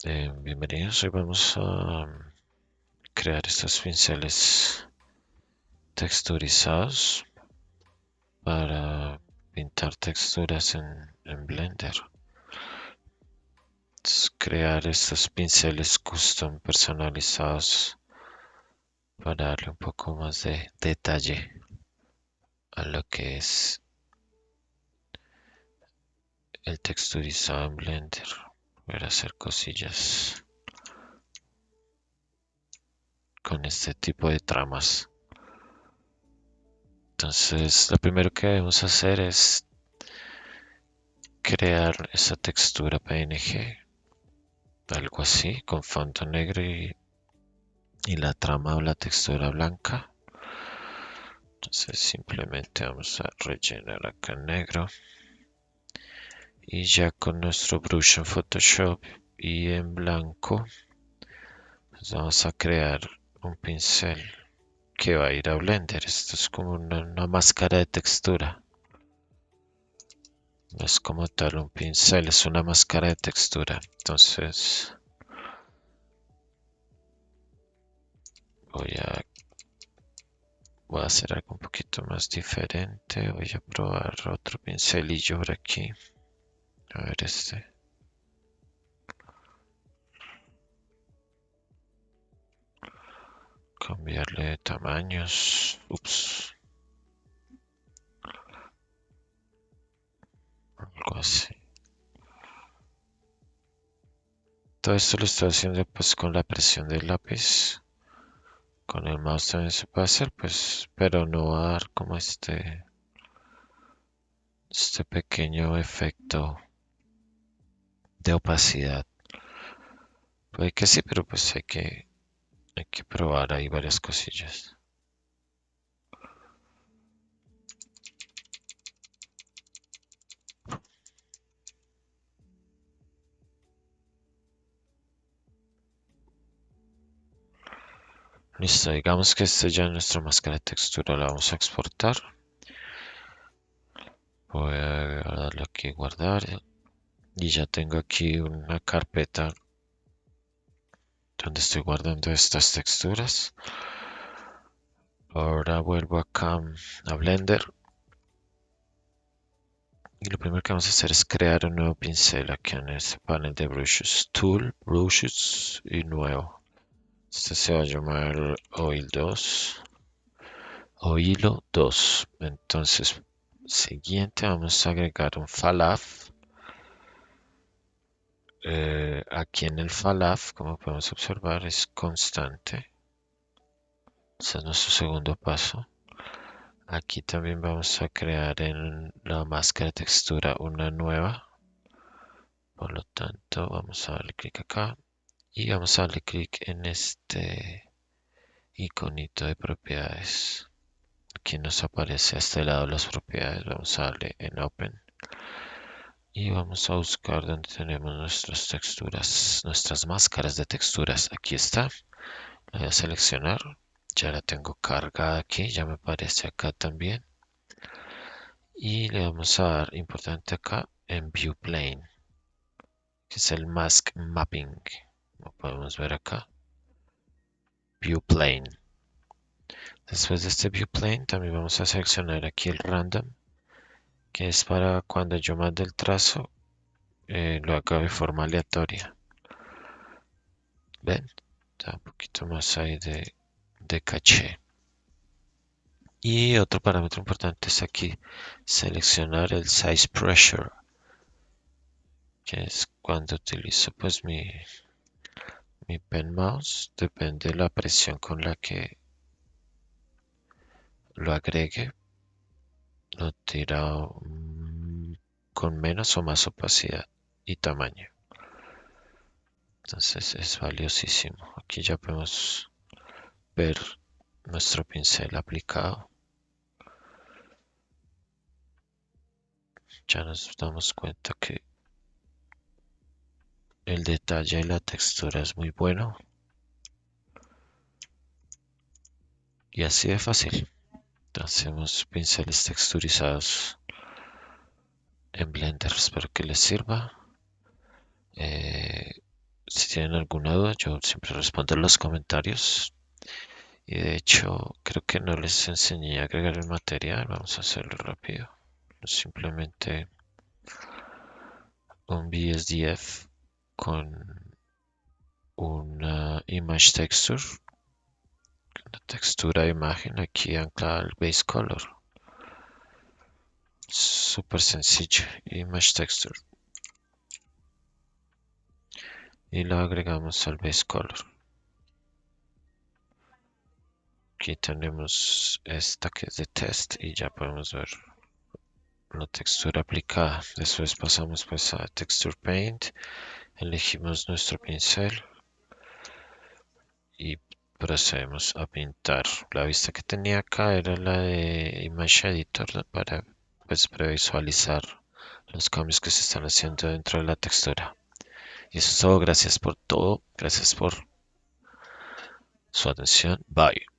Bienvenidos, hoy vamos a crear estos pinceles texturizados para pintar texturas en Blender. Crear estos pinceles custom personalizados para darle un poco más de detalle a lo que es el texturizado en Blender. Poder hacer cosillas con este tipo de tramas. Entonces, lo primero que debemos hacer es crear esa textura PNG, algo así, con fondo negro y la trama o la textura blanca. Entonces simplemente vamos a rellenar acá en negro y ya con nuestro brush en Photoshop y en blanco, pues vamos a crear un pincel que va a ir a Blender. Esto es como una máscara de textura. No es como tal un pincel, es una máscara de textura. Entonces voy a hacer algo un poquito más diferente. Voy a probar otro pincelillo por aquí. A ver este. Cambiarle de tamaños. Ups. Algo así. Todo esto lo estoy haciendo pues con la presión del lápiz. Con el mouse también se puede hacer, pues, pero no va a dar como este pequeño efecto de opacidad. Puede que sí, pero pues hay que probar ahí varias cosillas. Listo, digamos que esta ya es nuestra máscara de textura, la vamos a exportar. Voy a darle aquí guardar y ya tengo aquí una carpeta donde estoy guardando estas texturas. Ahora vuelvo acá a Blender y lo primero que vamos a hacer es crear un nuevo pincel aquí en este panel de brushes, tool, brushes y nuevo. Este se va a llamar Oil 2 o Hilo 2. Entonces, siguiente vamos a agregar un falaf. Aquí en el falaf, como podemos observar, es constante. Este es nuestro segundo paso. Aquí también vamos a crear en la máscara de textura una nueva. Por lo tanto, vamos a darle clic acá y vamos a darle clic en este iconito de propiedades. Aquí nos aparece a este lado las propiedades. Vamos a darle en Open y vamos a buscar donde tenemos nuestras texturas, nuestras máscaras de texturas. Aquí está. La voy a seleccionar. Ya la tengo cargada aquí. Ya me aparece acá también. Y le vamos a dar importante acá en View Plane, que es el Mask Mapping. Lo podemos ver acá. View Plane. Después de este View Plane también vamos a seleccionar aquí el Random, que es para cuando yo mande el trazo, lo haga de forma aleatoria. ¿Ven? Da un poquito más ahí de caché. Y otro parámetro importante es aquí seleccionar el Size Pressure, que es cuando utilizo pues mi pen mouse, depende de la presión con la que lo agregue, lo tira con menos o más opacidad y tamaño. Entonces es valiosísimo. Aquí ya podemos ver nuestro pincel aplicado. Ya nos damos cuenta que el detalle y la textura es muy bueno. Y así de fácil. Hacemos pinceles texturizados en Blender. Espero que les sirva. Si tienen alguna duda, yo siempre respondo en los comentarios. Y de hecho, creo que no les enseñé a agregar el material. Vamos a hacerlo rápido. Simplemente un BSDF con una image texture, una textura de imagen aquí anclada al base color. Súper sencillo. Image texture. Y lo agregamos al base color. Aquí tenemos esta que es de test y ya podemos ver la textura aplicada. Después pasamos pues a Texture Paint, elegimos nuestro pincel y procedemos a pintar. La vista que tenía acá era la de Image Editor para pues previsualizar los cambios que se están haciendo dentro de la textura. Y eso es todo. Gracias por todo. Gracias por su atención. Bye.